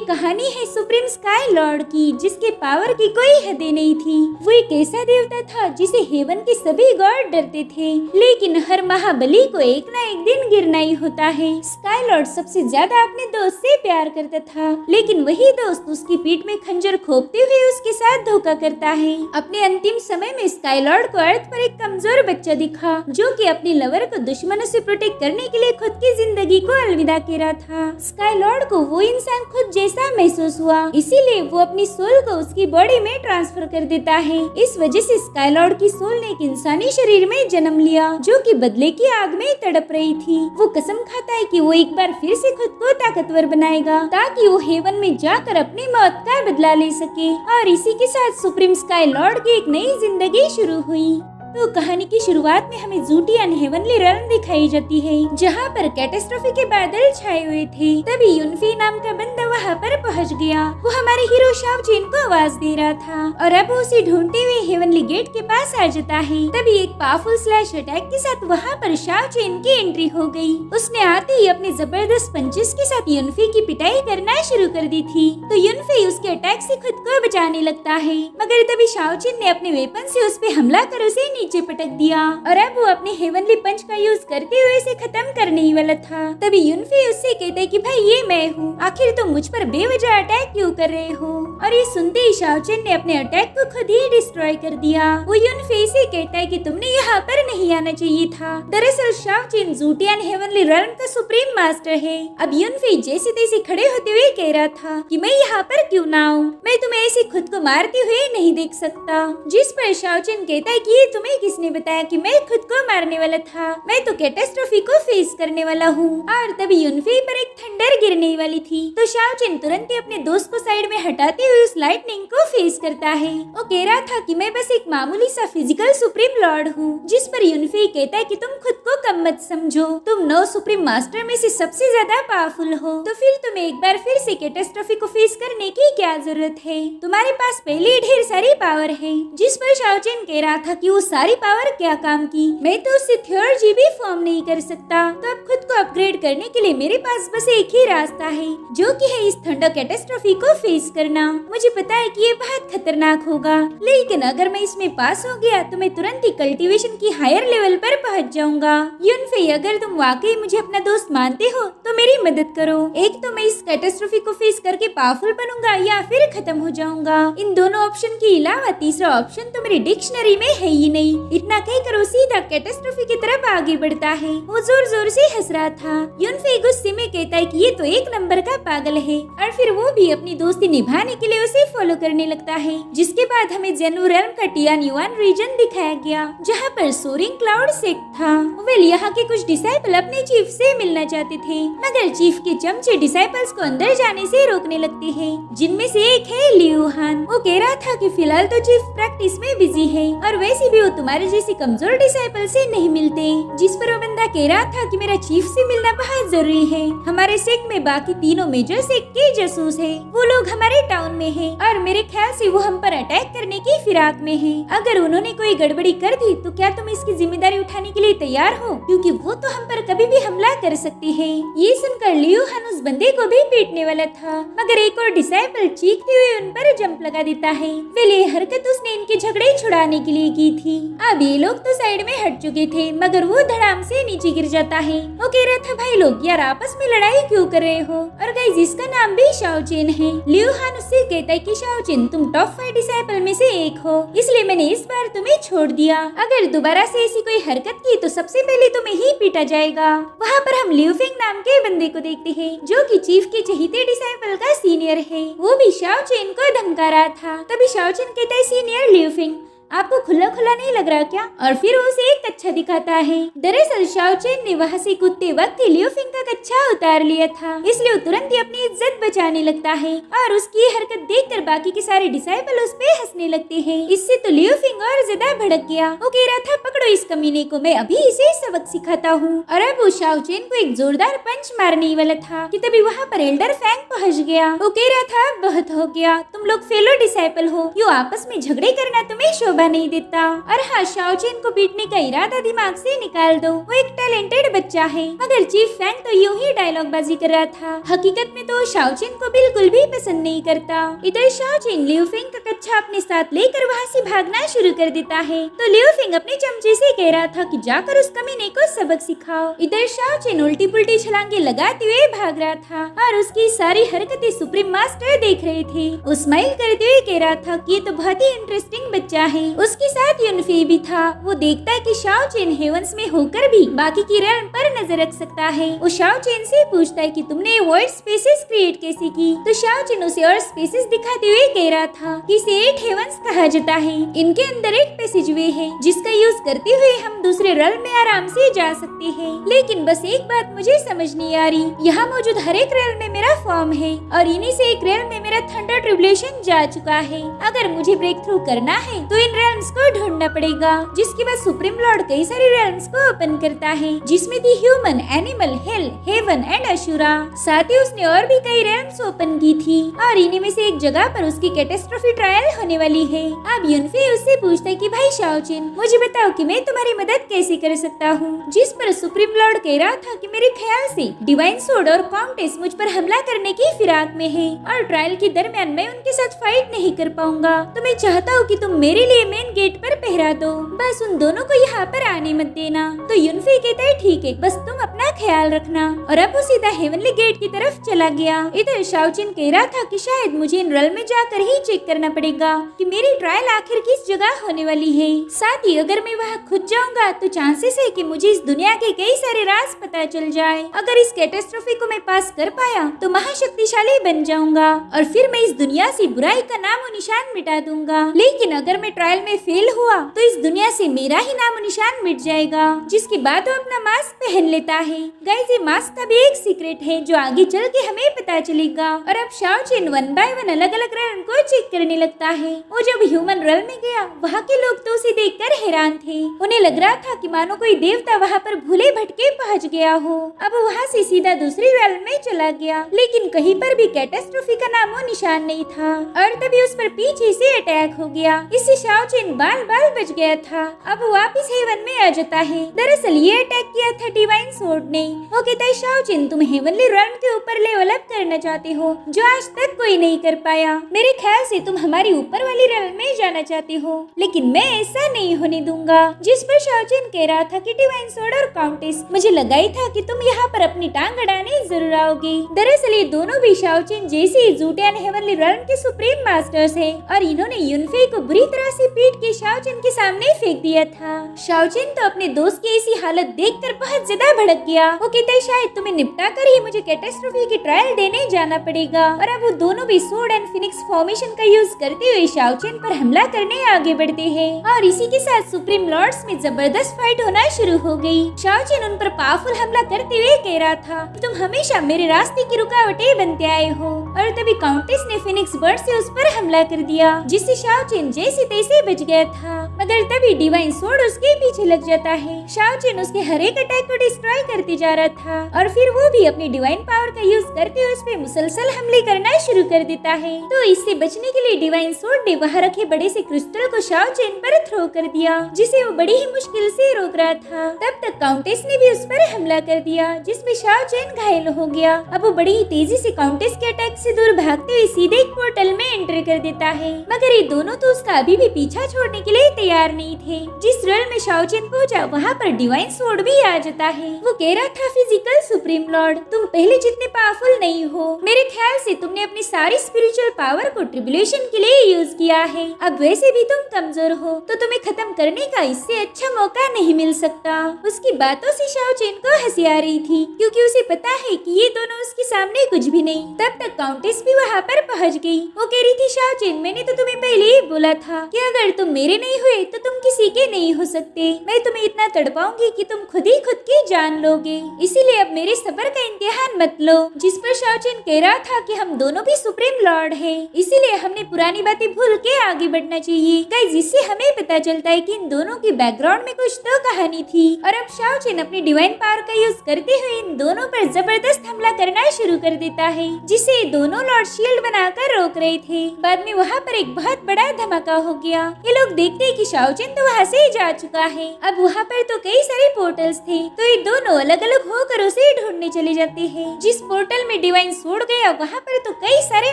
कहानी है supreme sky Lord की, जिसके पावर की कोई हदें नहीं थी। वो एक ऐसा देवता था जिसे हेवन के सभी गॉड डरते थे, लेकिन हर महाबली को एक ना एक दिन गिरना ही होता है। स्काई लॉर्ड सबसे ज्यादा अपने दोस्त से प्यार करता था, लेकिन वही दोस्त उसकी पीठ में खंजर खोपते हुए उसके साथ धोखा करता है। अपने अंतिम समय में स्काई लॉर्ड को अर्थ पर एक कमजोर बच्चा दिखा, जो कि अपने लवर को दुश्मनों से प्रोटेक्ट करने के लिए खुद की जिंदगी को अलविदा कह रहा था। स्काई लॉर्ड को वो इंसान खुद जैसा महसूस हुआ, इसीलिए वो अपनी सोल को उसकी बॉडी में ट्रांसफर कर देता है। इस वजह से स्काई लॉर्ड की सोल ने एक इंसानी शरीर में जन्म लिया, जो कि बदले की आग में तड़प रही थी। वो कसम खाता है कि वो एक बार फिर से खुद को ताकतवर बनाएगा, ताकि वो हेवन में जाकर अपनी मौत का बदला ले सके। और इसी के साथ सुप्रीम स्काई लॉर्ड की एक नई जिंदगी शुरू हुई। तो कहानी की शुरुआत में हमें जूटी एंड हेवनली रेल्म दिखाई जाती है, जहाँ पर कैटास्ट्रोफी के बादल छाए हुए थे। तभी युनफी नाम का बंदा वहाँ पर पहुँच गया। वो हमारे हीरो शाओ चेन को आवाज दे रहा था और अब उसे ढूंढते हुए हेवनली गेट के पास आ जाता है। तभी एक पावरफुल स्लैश अटैक के साथ वहाँ पर शाओ चेन की एंट्री हो गई। उसने आते ही अपने जबरदस्त पंचेस के साथ युनफी की पिटाई करना शुरू कर दी थी। तो युनफी उसके अटैक से खुद को बचाने लगता है, मगर तभी शाओ चेन ने अपने वेपन से उस पे हमला कर उसे नीचे पटक दिया और अब वो अपने हेवनली पंच का यूज करते हुए इसे खत्म करने ही वाला था। तभी युनफी उससे कहता है कि भाई ये मैं हूँ, आखिर तुम मुझ पर बेवजह अटैक क्यों कर रहे हो। और ये सुनते ही शाओ चेन ने अपने अटैक को खुद ही डिस्ट्रॉय कर दिया। वो युनफी से कहता है कि तुमने यहाँ पर नहीं आना चाहिए था। दरअसल शाओ चेन जूटी एंड हेवनली रेल्म का सुप्रीम मास्टर है। अब युनफी जैसे तैसे खड़े होते हुए कह रहा था कि मैं यहाँ पर क्यों ना आऊँ, मैं तुम्हें ऐसे खुद को मारते हुए नहीं देख सकता। जिस पर शाओ चेन कहता है कि ये तुम्हें किसने बताया कि मैं खुद को मारने वाला था, मैं तो कैटास्ट्रोफी को फेस करने वाला हूँ। और तभी युनफी पर एक थंडर गिरने वाली थी, तो शाओ चेन तुरंत ही अपने दोस्त को साइड में हटाते हुए उस लाइटनिंग को फेस करता है। वो कह रहा था कि मैं बस एक मामूली सा फिजिकल सुप्रीम लॉर्ड हूँ। जिस पर युनफी कहता है कि तुम खुद को कम मत समझो, तुम 9 सुप्रीम मास्टर में से सबसे ज्यादा पावरफुल हो, तो फिर तुम्हें एक बार फिर से कैटास्ट्रोफी को फेस करने की क्या जरूरत है, तुम्हारे पास पहले ही ढेर सारी पावर है। जिस पर शाओ चेन कह रहा था कि वो सारी पावर क्या काम की, मैं तो उससे थर्ड भी फॉर्म नहीं कर सकता। तो अब खुद को अपग्रेड करने के लिए मेरे पास बस एक ही रास्ता है, जो कि है इस थंडर कैटास्ट्रोफी को फेस करना। मुझे पता है कि ये बहुत खतरनाक होगा, लेकिन अगर मैं इसमें पास हो गया तो मैं तुरंत ही कल्टीवेशन की हायर लेवल पर पहुंच जाऊंगा। युनफी, अगर तुम वाकई मुझे अपना दोस्त मानते हो तो मेरी मदद करो। एक तो मैं इस कैटास्ट्रोफी को फेस करके पावरफुल बनूंगा या फिर खत्म हो जाऊंगा। इन दोनों ऑप्शन के अलावा तीसरा ऑप्शन तो मेरी डिक्शनरी में है ही नहीं। इतना कहकर वो सीधा कैटास्ट्रोफी की तरफ आगे बढ़ता है। वो जोर जोर से हंस रहा था। युनफी गुस्से में कहता है कि ये तो एक नंबर का पागल है, और फिर वो भी अपनी दोस्ती निभाने के लिए उसे फॉलो करने लगता है। जिसके बाद हमें जेनु रेल्म का टियान युआन रीजन दिखाया गया, जहाँ पर सोरिंग क्लाउड सेक्ट था। वेल, यहाँ के कुछ डिसाइपल अपने चीफ से मिलना चाहते थे, मगर चीफ के चमचे डिसाइपल्स को अंदर जाने से रोकने लगते हैं, जिनमें से एक है लियू हान। वो कह रहा था कि फिलहाल तो चीफ प्रैक्टिस में बिजी है, और वैसे भी वो तुम्हारे जैसे कमजोर डिसाइपल से नहीं मिलते। जिस पर वो बंदा कह रहा था कि मेरा चीफ से मिलना बहुत जरूरी है, हमारे सेक्ट में बाकी तीनों मेजर सेक्ट के जासूस है, वो लोग हमारे टाउन में है, और मेरे ख्याल से वो हम पर अटैक करने की फिराक में है। अगर उन्होंने कोई गड़बड़ी कर दी तो क्या तुम इसकी जिम्मेदारी उठाने के लिए तैयार हो, क्योंकि वो तो हम पर कभी भी हमला कर सकते हैं। ये सुनकर लियू हान उस बंदे को भी पीटने वाला था, मगर एक और डिसाइपल चीखते हुए उन पर जंप लगा देता है। वेल, ये हरकत उसने इनके झगड़े छुड़ाने के लिए की थी। अब ये लोग तो साइड में हट चुके थे, मगर वो धड़ाम से नीचे गिर जाता है। वो कह रहा था भाई लोग यार आपस में लड़ाई क्यों कर रहे हो, और गाइस इसका नाम भी शाओ चेन है। लियू हान उससे कहता है कि शाओ चेन तुम टॉप 5 डिसाइपल में से एक हो, इसलिए मैंने इस बार तुम्हें छोड़ दिया। अगर दोबारा से ऐसी कोई हरकत की तो सबसे पहले तुम्हें ही पीटा जाएगा। वहाँ पर हम लियू फिंग नाम के बंदे को देखते हैं, जो कि चीफ के चहीते डिसाइपल का सीनियर है। वो भी शाओ चेन को धमका रहा था। तभी शाओ चेन कहता है सीनियर लियू फिंग, आपको खुला खुला नहीं लग रहा क्या, और फिर उसे एक कच्छा दिखाता है। दरअसल शाओ चेन ने वहाँ से कूदते वक्त लियू फिंग का कच्छा उतार लिया था, इसलिए वो तुरंत ही अपनी इज्जत बचाने लगता है, और उसकी हरकत देखकर बाकी के सारे डिसाइपल उस पे हंसने लगते हैं। इससे तो लियू फिंग और ज्यादा भड़क गया। वो कह रहा था पकड़ो इस कमीने को, मैं अभी इसे सबक सिखाता हूँ। और अब वो शाओ चेन को एक जोरदार पंच मारने वाला था कि तभी वहाँ पर एल्डर फैंग पहुँच गया। वो कह रहा था बहुत हो गया, तुम लोग फेलो डिसाइपल हो, यो आपस में झगड़े करना तुम्हें शोभा शोभा नहीं देता। और हाँ, शाओचेन को पीटने का इरादा दिमाग से निकाल दो, वो एक टैलेंटेड बच्चा है। मगर चीफ फैंग तो यूं ही डायलॉग बाजी कर रहा था, हकीकत में तो शाओचेन को बिल्कुल भी पसंद नहीं करता। इधर शाओचेन लियू फेंग का कच्छा अपने साथ लेकर वहाँ से भागना शुरू कर देता है, तो लियू फेंग अपने चमचे से कह रहा था कि जाकर उस कमीने को सबक सिखाओ। इधर शाओचेन उल्टी पुल्टी छलांगे लगाते हुए भाग रहा था और उसकी सारी हरकतें सुप्रीम मास्टर देख रहे थे। वो स्माइल करते हुए कह रहा था कि ये तो बहुत ही इंटरेस्टिंग बच्चा है। उसके साथ यूनफे भी था। वो देखता है कि शाओचेन हेवंस में होकर भी बाकी की रेल्म पर नजर रख सकता है। वो शाओचेन से पूछता है कि तुमने वर्ल्ड स्पेसेस क्रिएट कैसे की, तो शाओचेन उसे और स्पेसेस दिखाते हुए कह रहा था कि इसे 8 हेवंस कहा जाता है। इनके अंदर एक पैसेजवे है जिसका यूज करते हुए हम दूसरे रेल्म में आराम से जा सकते हैं। लेकिन बस एक बात मुझे समझ नहीं आ रही, यहाँ मौजूद हर एक रेल में मेरा फॉर्म है और इन्हीं से एक रेल में मेरा थंडर ट्रिब्यूलेशन जा चुका है। अगर मुझे ब्रेक थ्रू करना है तो इन रेल्म्स को ढूंढना पड़ेगा। जिसके बाद सुप्रीम लॉर्ड कई सारे रेल्म्स को ओपन करता है, जिसमें थी human, animal, hello, heaven and Ashura. साथ ही उसने और भी कई रेल्म्स ओपन की थी और इन्हीं में से एक जगह पर उसकी कैटास्ट्रोफी ट्रायल होने वाली है। अब यूनफे उससे पूछता है कि भाई शाओचेन, मुझे बताओ कि मैं तुम्हारी मदद कैसे कर सकता हूँ। जिस पर सुप्रीम लॉर्ड कह रहा था कि मेरे ख्याल से डिवाइन सोर्ड और काउंटेस मुझ पर हमला करने की फिराक में है और ट्रायल के दरमियान मैं उनके साथ फाइट नहीं कर पाऊंगा, तो मैं चाहता हूँ कि तुम मेरे लिए मेन गेट पर पहरा दो, बस उन दोनों को यहाँ पर आने मत देना। तो यूनफे कहता है ठीक है, बस तुम अपना ख्याल रखना। और अब वो सीधा हेवनली गेट की तरफ चला गया। इधर शाओचेन कह रहा था कि शायद मुझे इन रेल्म में जाकर ही चेक करना पड़ेगा कि मेरी ट्रायल आखिर किस जगह होने वाली है। साथ ही अगर मैं वहाँ खुद जाऊंगा तो चांसेस है कि मुझे इस दुनिया के कई सारे राज पता चल जाए। अगर इस कैटास्ट्रोफी को मैं पास कर पाया तो महाशक्तिशाली बन जाऊंगा और फिर मैं इस दुनिया से बुराई का नामो निशान मिटा दूंगा। लेकिन अगर मैं ट्रायल में फेल हुआ तो इस दुनिया से मेरा ही नामो निशान मिट जाएगा। जिसके बाद वो अपना मास्क पहन लेता है। गाइस, ये मास्क का भी एक सीक्रेट है जो आगे चल के हमें पता चलेगा। और अब शाओचेन 1 बाय 1 अलग अलग रेल्म को चेक करने लगता है। वो जब ह्यूमन रेल्म में गया, वहाँ के लोग तो उसे देखकर हैरान थे। उन्हें लग रहा था कि मानो कोई देवता वहाँ पर भूले भटके पहुँच गया हो। अब वहाँ से सीधा दूसरी रेल्म में चला गया, लेकिन कहीं पर भी कैटास्ट्रोफी का नामो निशान नहीं था। और तभी उस पर पीछे से अटैक हो गया। इससे शाओचेन बाल बाल बच गया था। अब वो वापिस हेवन में आ जाता है। दरअसल ये अटैक किया था डिवाइन सोर्ड ने। वो कहता है शाओचेन, तुम हेवनली रेल्म के ऊपर लेवल अप करना चाहते हो जो आज तक कोई नहीं कर पाया। मेरे ख्याल से तुम हमारी ऊपर वाली रेल्म में जाना चाहते हो, लेकिन मैं ऐसा नहीं होने दूंगा। जिस पर शाओचेन कह रहा था कि डिवाइन सोर्ड और काउंटेस, मुझे लगा ही था कि तुम यहाँ पर अपनी टांग अड़ाने जरूर आओगे। दरअसल ये दोनों भी शाओचेन जैसे ज़ूटियान हेवनली रेल्म के सुप्रीम मास्टर्स हैं और इन्होंने यूनफे को बुरी तरह से पीट के शाओचेन के सामने फेंक दिया था। शाओचेन तो अपने दोस्त की ऐसी हालत देखकर बहुत ज्यादा भड़क गया। वो कहता है शायद तुम्हें निपटा कर ही मुझे कैटास्ट्रोफी की ट्रायल देने जाना पड़ेगा। और अब वो दोनों भी सोर्ड एंड फिनिक्स फॉर्मेशन का यूज करते हुए शाओचेन पर हमला करने आगे बढ़ते हैं और इसी के साथ सुप्रीम लॉर्ड्स में जबरदस्त फाइट होना शुरू हो गई। शाओचेन उन पर पावरफुल हमला करते हुए कह रहा था कि तुम हमेशा मेरे रास्ते की रुकावटें बनते आए हो। और तभी काउंटेस ने फिनिक्स बर्ड से उस पर हमला कर दिया, जिससे शाओचेन जैसे तैसे बच गया था। मगर तभी डिवाइन सोर्ड उसके पीछे लग जाता है। शाओचेन उसके हर एक अटैक को डिस्ट्रॉय करते जा रहा था और फिर वो भी अपनी डिवाइन पावर का यूज करते हुए उस पे मुसलसल हमले करना शुरू कर देता है। तो इससे बचने के लिए डिवाइन सोर्ड ने वहाँ रखे बड़े से क्रिस्टल को शाओचेन पर थ्रो कर दिया, जिसे वो बड़ी ही मुश्किल से रोक रहा था। तब तक काउंटेस ने भी उस पर हमला कर दिया, जिसमें शाओचेन घायल हो गया। अब वो बड़ी ही तेजी से काउंटेस के अटैक से दूर भागते हुए सीधे एक पोर्टल में एंटर कर देता है। मगर ये दोनों तो उसका अभी भी पीछा छोड़ने के लिए तैयार नहीं थे। जिस रेल में शाओचेन पहुंचा, वहाँ पर डिवाइन सोर्ड भी आ जाता है। वो कह रहा था फिजिकल सुप्रीम लॉर्ड, तुम पहले जितने पावरफुल नहीं हो। मेरे ख्याल से तुमने अपनी सारी स्पिरिचुअल पावर को ट्रिब्यूलेशन के लिए यूज किया है। अब वैसे भी तुम कमजोर हो, तो तुम्हें खत्म करने का इससे अच्छा मौका नहीं मिल सकता। उसकी बातों से शाओचेन को हंसी आ रही थी, क्योंकि उसे पता है कि ये दोनों उसके सामने कुछ भी नहीं। तब तक काउंटेस भी वहाँ पर पहुँच गई। वो कह रही थी शाओचेन, मैंने तो तुम्हें पहले ही बोला था कि अगर तुम मेरे नहीं हुए तो तुम किसी के नहीं हो सकते। मैं तुम्हें इतना तड़पाऊंगी कि तुम खुद ही खुद की जान लोगे। इसीलिए अब मेरे सब्र का इम्तिहान मत लो। जिस पर शाओचेन कह रहा था कि हम दोनों भी सुप्रीम लॉर्ड हैं, इसीलिए हमने पुरानी बातें भूल के आगे बढ़ना चाहिए। गाइस, इससे हमें पता चलता है कि इन दोनों के बैकग्राउंड में कुछ तो कहानी थी। और अब शाओचेन अपनी डिवाइन पावर का यूज करते हुए इन दोनों पर जबरदस्त हमला करना शुरू कर देता है, जिससे दोनों दोनों लॉर्ड शील्ड बनाकर रोक रहे थे। बाद में वहाँ पर एक बहुत बड़ा धमाका हो गया। ये लोग देखते हैं कि शाओचिन तो वहाँ से जा चुका है। अब वहाँ पर तो कई सारे पोर्टल्स थे, तो ये दोनों अलग अलग होकर उसे ढूंढने चले जाते हैं। जिस पोर्टल में डिवाइन सोर्ड गया वहाँ पर तो कई सारे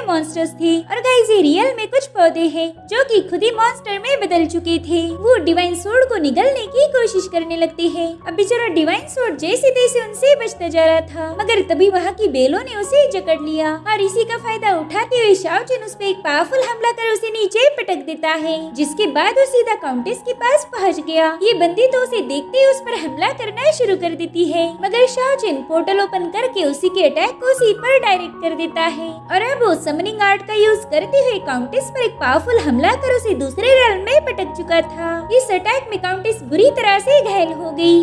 मॉन्स्टर्स थे। और गाइस ये रियल में कुछ पौधे हैं जो कि खुद ही मॉन्स्टर में बदल चुके थे। वो डिवाइन सोर्ड को निगलने की कोशिश करने लगते हैं। अब बेचारा डिवाइन सोर्ड जैसे तैसे उनसे बचता जा रहा था, मगर तभी वहाँ की बेलों ने उसे जकड़ लिया और इसी का फायदा उठाते हुए शाओचिन उस पर एक पावरफुल हमला कर उसे नीचे पटक देता है, जिसके बाद वो सीधा काउंटेस के पास पहुँच गया। ये बंदी तो उसे देखते ही उस पर हमला करना शुरू कर देती है, मगर शाओचिन पोर्टल ओपन करके उसी के अटैक को उसी पर डायरेक्ट कर देता है। और अब वो समनिंग आर्ट का यूज करते हुए काउंटेस पर एक पावरफुल हमला कर उसे दूसरे रेल में पटक चुका था। इस अटैक में काउंटेस बुरी तरह से घायल हो गई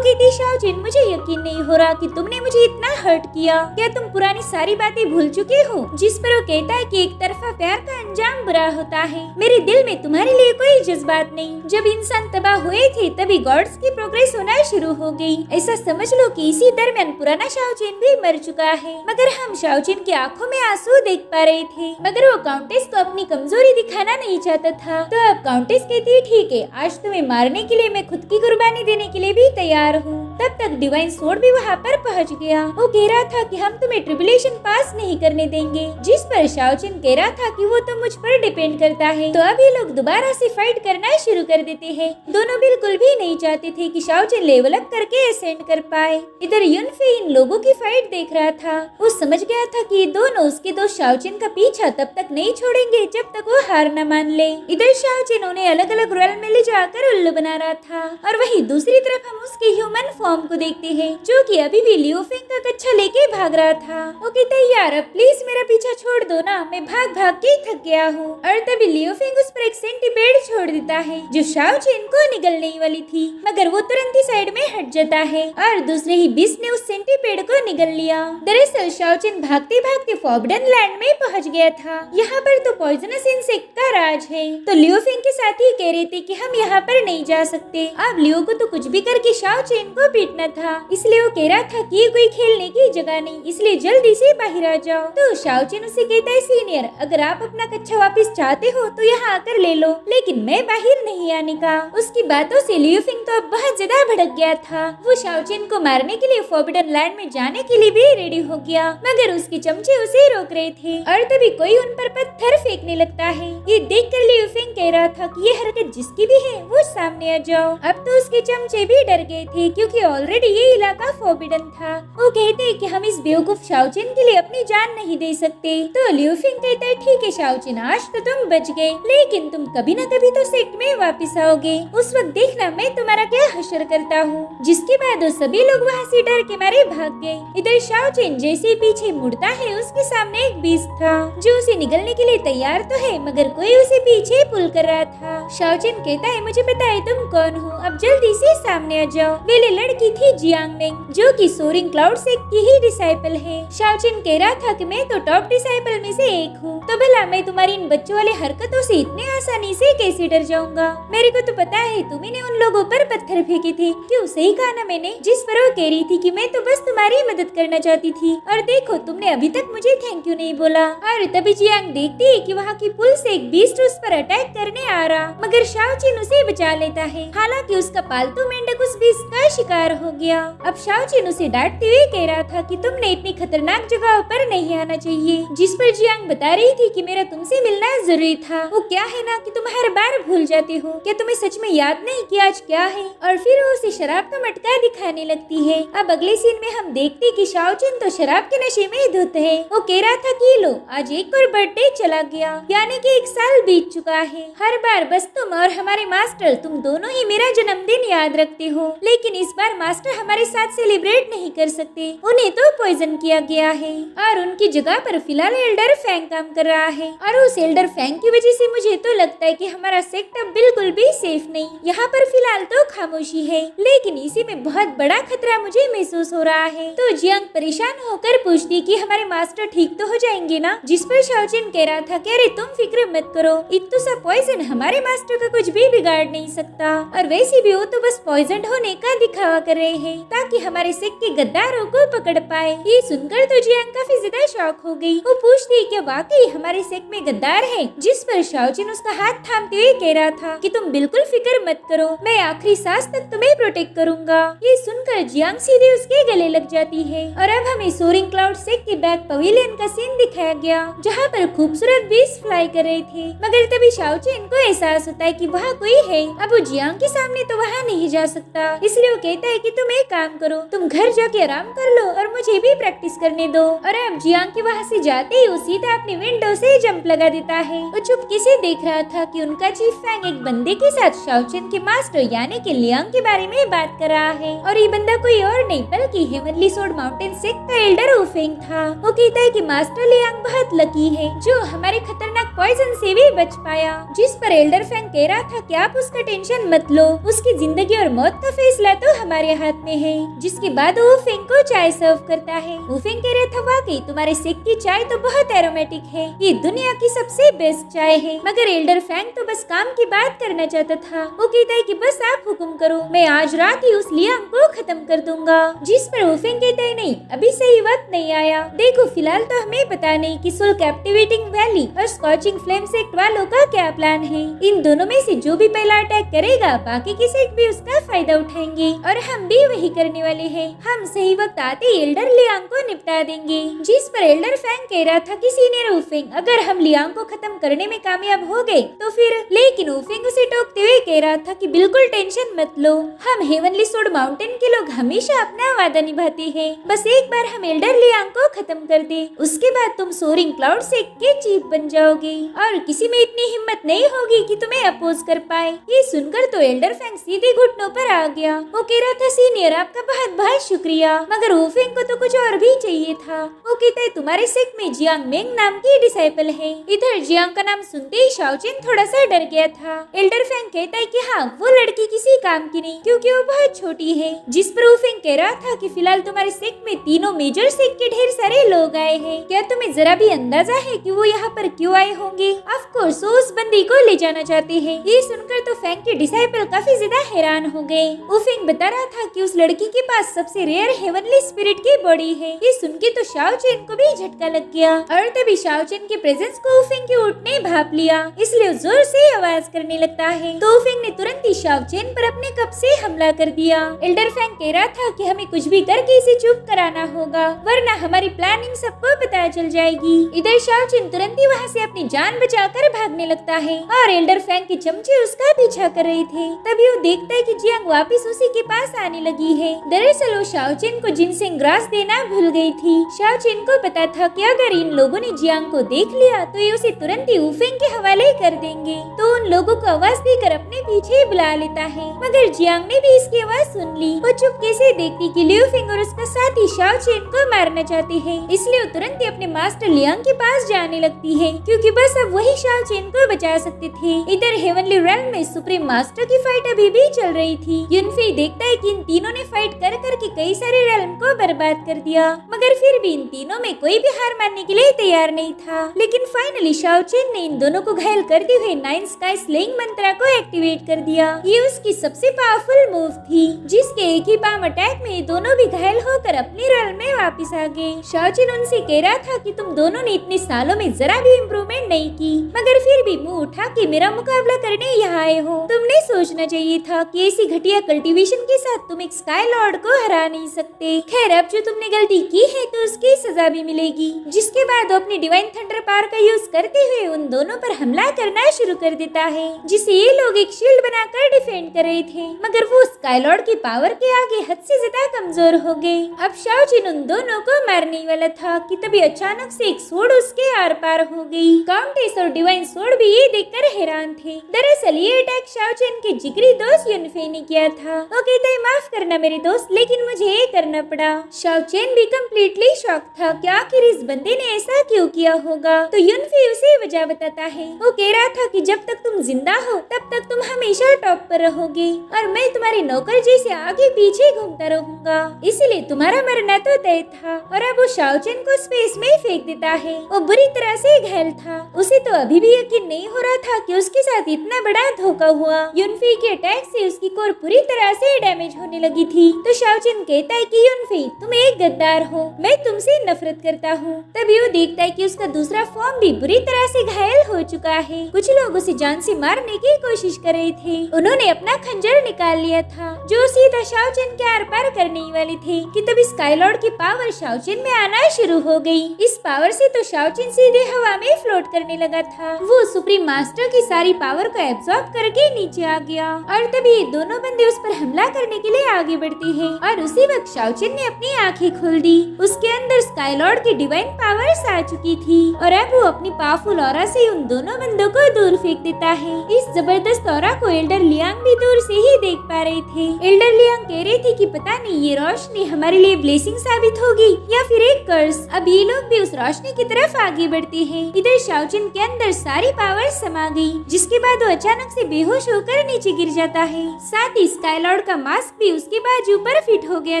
थी। शाओचिन, मुझे यकीन नहीं हो रहा कि तुमने मुझे इतना हर्ट किया। क्या तुम पुरानी सारी बातें भूल चुके हो? जिस पर वो कहता है कि एक तरफा प्यार का अंजाम बुरा होता है। मेरे दिल में तुम्हारे लिए कोई जज्बात नहीं। जब इंसान तबाह हुए थे तभी गॉड्स की प्रोग्रेस होना शुरू हो गई। ऐसा समझ लो कि इसी दरमियान पुराना शाओचिन भी मर चुका है। मगर हम शाओचिन की आंखों में आंसू देख पा रहे थे, मगर वो काउंटेस को अपनी कमजोरी दिखाना नहीं चाहता था। तो अब काउंटेस कहती है, ठीक है, आज तुम्हें मारने के लिए मैं खुद की कुर्बानी देने के लिए भी तैयार हूँ। तब तक डिवाइन सोर्ड भी वहाँ पर पहुँच गया। वो कह रहा था कि हम तुम्हें ट्रिबुलेशन पास नहीं करने देंगे, जिस पर शाओचिन कह रहा था कि वो तो मुझ पर डिपेंड करता है। तो अब ये लोग दोबारा से फाइट करना शुरू कर देते हैं। दोनों बिल्कुल भी नहीं चाहते थे कि शाओचिन लेवल अप करके असेंड कर पाए। इधर युनफे इन लोगों की फाइट देख रहा था। वो समझ गया था कि ये दोनों उसके दोस्त शाओचिन का पीछा तब तक नहीं छोड़ेंगे जब तक वो हार न मान ले। इधर शाओचिन उन्हें अलग अलग रोल में ले जाकर उल्लू बना रहा था, और वहीं दूसरी तरफ हम उसके ह्यूमन फॉर्म को देखते हैं, जो कि अभी भी लियोफिंग का कच्छा लेके भाग रहा था। वो कहता है, यार अब प्लीज मेरा पीछा छोड़ दो ना, मैं भाग भाग के थक गया हूँ। और तभी लियोफिंग उस पर एक सेंटीपेड छोड़ देता है जो शाओचिन को निगलने ही वाली थी, मगर वो तुरंत ही साइड में हट जाता है और दूसरे ही बीस्ट ने उस सेंटीपेड को निगल लिया। दरअसल शाओचिन भागते भागते फॉरबिडन लैंड में पहुंच गया था। यहाँ पर तो पॉइजनस इंसेक्ट का राज है। तो लियोफिंग के साथ ही कह रहे थे कि हम यहाँ पर नहीं जा सकते। अब लियो को तो कुछ भी करके शाओचिन को पीटना था, इसलिए वो कह रहा था कि ये कोई खेलने की जगह नहीं, इसलिए जल्दी से बाहर आ जाओ। तो शाओचिन उसे कहता है, सीनियर, अगर आप अपना कच्छा वापस चाहते हो तो यहाँ आकर ले लो, लेकिन मैं बाहर नहीं आने का। उसकी बातों से लियोफिंग तो अब बहुत ज्यादा भड़क गया था। वो शाओचिन को मारने के लिए फॉरबिडन लैंड में जाने के लिए भी रेडी हो गया, मगर उसके चमचे उसे रोक रहे थे। और तभी कोई उन पर पत्थर फेंकने लगता है। ये देखकर लियोफिंग कह रहा था कि ये हरकत जिसकी भी है वो सामने आ जाओ। अब तो उसके चमचे भी डर गए थे, क्योंकि ऑलरेडी ये इलाका फॉरबिडन था। वो कहते हैं कि हम इस बेवकूफ शाओचिन के लिए अपनी जान नहीं दे सकते। तो लियोफिंग कहता है, ठीक है शाओचिन, आज तो तुम बच गए, लेकिन तुम कभी न कभी तो सेक्ट में वापस आओगे। उस वक्त देखना मैं तुम्हारा क्या हश्र करता हूँ। जिसके बाद वो सभी लोग वहाँ से डर के मारे भाग गए। इधर शाओचिन जैसे पीछे मुड़ता है, उसके सामने एक बीस्ट था जो उसे निगलने के लिए तैयार तो है, मगर कोई उसे पीछे पुल कर रहा था। शाओचिन कहता है, मुझे पता है तुम कौन हो, अब जल्दी से सामने आ जाओ। वेले लड़की थी जियांग मेंग, जो कि सोरिंग क्लाउड सेक्ट की ही डिसाइपल है। शाओचिन कह रहा था कि मैं तो टॉप डिसाइपल में से एक हूँ, तो भला मैं तुम्हारी इन बच्चों वाले हरकतों से इतने आसानी से कैसे डर जाऊंगा। मेरे को तो पता है तुम ही ने उन लोगों पर पत्थर फेंके थे। क्यों, सही कहा ना मैंने? जिस पर वो कह रही थी कि मैं तो बस तुम्हारी मदद करना चाहती थी, और देखो तुमने अभी तक मुझे थैंक यू नहीं बोला। और तभी जियांग देखती है कि वहाँ की पुल से एक बीस्ट उस पर अटैक करने आ रहा, मगर शाओचिन उसे बचा लेता है। हालांकि उसका पालतू मेंढक उस बीस्ट का शिकार हो गया। अब शाओचिन उसे डांटते हुए कह रहा था कि तुमने इतनी खतरनाक जगहों पर नहीं आना चाहिए, जिस पर जियांग बता रही थी कि मेरा तुमसे मिलना जरूरी था। वो क्या है ना कि तुम हर बार भूल जाते हो। क्या तुम्हें सच में याद नहीं कि आज क्या है? और फिर वो उसे शराब का मटका दिखाने लगती है। अब अगले सीन में हम देखते कि शाओचिन तो शराब के नशे में धुत है। वो कह रहा था कि लो, आज एक और बर्थडे चला गया, यानी कि 1 साल बीत चुका है। हर बार बस तुम और हमारे मास्टर, तुम दोनों ही मेरा जन्मदिन याद रखते हो, लेकिन इस बार मास्टर हमारे साथ सेलिब्रेट नहीं कर सकते। उन्हें तो पॉइजन किया गया है और उनकी जगह पर फिलहाल एल्डर फैंग काम कर रहा है। और उस एल्डर फैंग की वजह से मुझे तो लगता है कि हमारा सेक्टर बिल्कुल भी सेफ नहीं। यहाँ पर फिलहाल तो खामोशी है, लेकिन इसी में बहुत बड़ा खतरा मुझे महसूस हो रहा है। तो जियांग परेशान होकर पूछती कि हमारे मास्टर ठीक तो हो जाएंगे ना? जिस पर शाओचिन कह रहा था कि अरे तुम फिक्र मत करो, इतना सा पॉइजन हमारे मास्टर का कुछ भी बिगाड़ नहीं सकता, और वैसे भी वो तो बस पॉइजन होने का दिखावा कर रहे हैं ताकि हमारे सिख के गद्दारों को पकड़ पाए। ये सुनकर तो जियांग काफी ज्यादा शॉक हो गई। वो पूछती कि वाकई हमारे सिख में गद्दार है? जिस पर शाओचिन उसका हाथ थामते हुए कह रहा था कि तुम बिल्कुल फिक्र मत करो, मैं आखिरी सांस तक तुम्हें प्रोटेक्ट करूंगा। ये सुनकर जियांग सीधे उसके गले लग जाती है। और अब हमें सोरिंग क्लाउड सिख के बैक पवेलियन का सीन दिखाया गया, जहाँ पर खूबसूरत बीस फ्लाई कर रहे थे। मगर तभी शाओचिन को एहसास होता है कि वहाँ कोई है। अब वो जियांग के सामने तो वहाँ नहीं जा सकता, इसलिए वो कहता है कि तुम एक काम करो, तुम घर जाके आराम कर लो और मुझे भी प्रैक्टिस करने दो। और अब जियांग के वहाँ से जाते ही वो सीधा अपनी विंडो से जंप लगा देता है। वो चुपके से देख रहा था कि उनका चीफ फैंग एक बंदे के साथ शाओचिन के मास्टर यानी कि लियांग के बारे में बात कर रहा है, और ये बंदा कोई और नहीं बल्कि हेवनली सोर्ड माउंटेन सिख का एल्डर वुफेंग था। वो कहता है कि मास्टर लियांग बहुत लकी है जो हमारे खतरनाक पॉइजन से भी बच पाया। जिस पर एल्डर फैंग कह रहा था कि आप उसका टेंशन मत लो, उसकी जिंदगी और मौत का फैसला तो हमारे हाथ में है। जिसके बाद वो वुफेंग को चाय सर्व करता है। वुफेंग कह रहा था वाकई तुम्हारे सिख की चाय तो बहुत एरोमेटिक है, ये दुनिया की सबसे बेस्ट चाय है। मगर एल्डर फैंग तो बस काम की बात करना चाहता था। वो कहता है कि बस आप हुक्म करो, मैं आज रात ही उस लियांग को खत्म कर दूंगा। जिस पर वुफेंग कहता है नहीं, अभी सही वक्त नहीं आया। देखो फिलहाल तो हमें पता नहीं कि सोल कैप्टिवेटिंग वैली और स्कॉचिंग फ्लेम सेक्ट वालों का क्या प्लान है। इन दोनों में से जो भी पहला अटैक करेगा बाकी के सेक्ट भी उसका फायदा उठाएंगे, और हम भी वही करने वाले हैं। हम सही वक्त आते ही एल्डर लियांग को निपटा देंगे। जिस पर एल्डर फैंग कह रहा था कि सीनियर वुफेंग, अगर हम लियांग को खत्म करने में कामयाब हो गए तो फिर, लेकिन वुफेंग उसे टोकते हुए कह रहा था कि बिल्कुल टेंशन मत लो, हम हेवनली सोर्ड माउंटेन के लोग हमेशा अपना वादा निभाते हैं। बस एक बार हम एल्डर लियांग को खत्म कर दे, उसके बाद तुम सोरिंग क्लाउड सिख के चीफ बन जाओगे और किसी में इतनी हिम्मत नहीं होगी कि तुम्हें अपोज कर पाए। ये सुनकर तो एल्डर फैंग सीधे घुटनों पर आ गया। वो कह रहा था सीनियर आपका बहुत बहुत शुक्रिया, मगर वुफेंग को तो कुछ और भी चाहिए था। वो कहता है तुम्हारे सिख में जियांग मेंग नाम की डिसाइपल है। इधर जियांग का नाम सुनते ही शाओचिन थोड़ा सा डर गया था। एल्डर फैंग कहता है कि हाँ वो लड़की किसी काम की नहीं क्योंकि वो बहुत छोटी है। जिस पर वुफेंग कह रहा था कि फिलहाल तुम्हारे सिख में तीनों मेजर सिख के ढेर सारे लोग आए हैं, क्या तुम्हें जरा भी अंदाजा है कि वो यहाँ पर क्यों आए होंगे? ऑफ कोर्स वो उस बंदी को ले जाना चाहते हैं। ये सुनकर तो फैंग के डिसाइपल काफी ज्यादा हैरान हो गए। वुफेंग बता रहा था कि उस लड़की के पास सबसे रेयर हेवनली स्पिरिट की बॉडी है। ये सुन के तो शाओचिन को भी झटका लग गया, और तभी शाओचिन के प्रेजेंस को वुफेंग के ऊँट ने भाप लिया, इसलिए जोर से आवाज करने लगता है। तो वुफेंग ने तुरंत ही शाओचिन पर अपने कप से हमला कर दिया। एल्डर फैंग कह रहा था कि हमें कुछ भी करके इसे चुप कराना होगा, वरना हमारी प्लानिंग सबको पता चल जाएगी। इधर शाओचिन तुरंत ही वहाँ से अपनी जान बचाकर भागने लगता है, और एल्डर फैंग के चमचे उसका पीछा कर रहे थे। तभी वो देखता है कि जियांग वापस उसी के पास आने लगी है। दरअसल वो शाओचिन को जिनसेंग ग्रास देना भूल गई थी। शाओचिन को पता था कि अगर इन लोगों ने जियांग को देख लिया तो ये उसे तुरंत ही वुफेंग के हवाले कर देंगे। तो उन लोगों को आवाज देकर अपने पीछे बुला लेता है, मगर जियांग ने भी इसकी आवाज सुन ली। वो चुपके से देखती कि लिउफेंग और उसका साथी शाओचिन को मारना चाहते हैं, इसलिए वो तुरंत ही अपने मास्टर लियांग के पास जाने लगती है, क्योंकि बस अब वही शाओचिन को बचा सकते थे। इधर हेवनली रेल्म में सुप्रीम मास्टर की फाइट अभी भी चल रही थी। युनफे देखता है कि इन तीनों ने फाइट कर करके कई सारे रेल्म को बर्बाद कर दिया, मगर फिर भी इन तीनों में कोई भी हार मानने के लिए तैयार नहीं था। लेकिन फाइनली शाओचिन ने इन दोनों को घायल करते हुए नाइन स्काई स्लेइंग मंत्रा को एक्टिवेट कर दिया। ये उसकी सबसे पावरफुल मूव थी, जिसके एक ही पाम अटैक में दोनों भी घायल होकर अपने रेल्म में वापस आ गए। शाओचिन उनसे कह रहा था कि तुम दोनों ने इतने सालों में जरा भी इम्प्रूवमेंट नहीं की, मगर फिर भी मुंह उठा के मेरा मुकाबला करने यहाँ आए हो। तुमने सोचना चाहिए था कि ऐसी घटिया कल्टीवेशन के साथ तुम एक स्काई लॉर्ड को हरा नहीं सकते। खैर अब जो तुमने गलती की है तो उसकी सजा भी मिलेगी। जिसके बाद वो अपनी डिवाइन थंडर पावर का यूज करते हुए उन दोनों पर हमला करना शुरू कर देता है, जिसे ये लोग एक शील्ड बनाकर डिफेंड कर रहे थे, मगर वो स्काई लॉर्ड की पावर के आगे हद से ज्यादा कमजोर हो गए। अब शाओचिन उन दोनों को मारने वाला था कि तभी अचानक से एक स्वॉर्ड उसके आर पार पार हो गई। काउंटेस और डिवाइन सोर्ड भी ये देखकर हैरान थे। दरअसल ये अटैक शाओ चेन के जिगरी दोस्त युनफे ने किया था। वो कहता है माफ करना मेरे दोस्त, लेकिन मुझे ये करना पड़ा। शाओ चेन भी कम्प्लीटली शॉक था कि आखिर इस बंदे ने ऐसा क्यों किया होगा। तो युनफे उसे वजह बताता है। वो कह रहा था कि जब तक तुम जिंदा हो तब तक तुम हमेशा टॉप पर रहोगे और मैं तुम्हारे नौकर जैसे आगे पीछे घूमता रहूंगा, इसलिए तुम्हारा मरना तो तय था। और अब वो शाओ चेन को स्पेस में फेंक देता है। वो बुरी तरह से घायल था। उसे तो अभी भी यकीन नहीं हो रहा था कि उसके साथ इतना बड़ा धोखा हुआ। युनफे के अटैक से उसकी कोर पूरी तरह से डैमेज होने लगी थी। तो शाओ चेन कहता है कि युनफे तुम एक गद्दार हो, मैं तुमसे नफरत करता हूँ। तभी वो देखता है कि उसका दूसरा फॉर्म भी बुरी तरह से घायल हो चुका है। कुछ लोग उसे जान से मारने की कोशिश कर रहे थे। उन्होंने अपना खंजर निकाल लिया था जो सीधा शाओ चेन के आर पार करने ही वाले थे कि तभी स्काई लॉर्ड की पावर शाओ चेन में आना शुरू हो गई। इस पावर से तो शाओ चेन सीधे हवा में फ्लोट करने लगा था। वो सुप्रीम मास्टर की सारी पावर को एब्जॉर्ब करके नीचे आ गया और तभी ये दोनों बंदे उस पर हमला करने के लिए आगे बढ़ते हैं। और उसी वक्त शाओ चेन ने अपनी आंखें खोल दी। उसके अंदर स्काई लॉर्ड की डिवाइन पावर्स आ चुकी थी और अब वो अपनी पावरफुल ऑरा से उन दोनों बंदों को दूर फेंक देता है। इस जबरदस्त ऑरा को एल्डर लियांग भी दूर से ही देख पा रहे थे। एल्डर लियांग कह रही थी कि पता नहीं ये रोशनी हमारे लिए ब्लेसिंग साबित होगी या फिर एक कर्स। अब ये लोग भी उस रोशनी की तरफ आगे बढ़ते हैं। इधर शाओ चेन के अंदर सारी पावर समा गई, जिसके बाद वो अचानक से बेहोश होकर नीचे गिर जाता है। साथ ही स्काई लॉर्ड का मास्क भी उसके बाजू पर फिट हो गया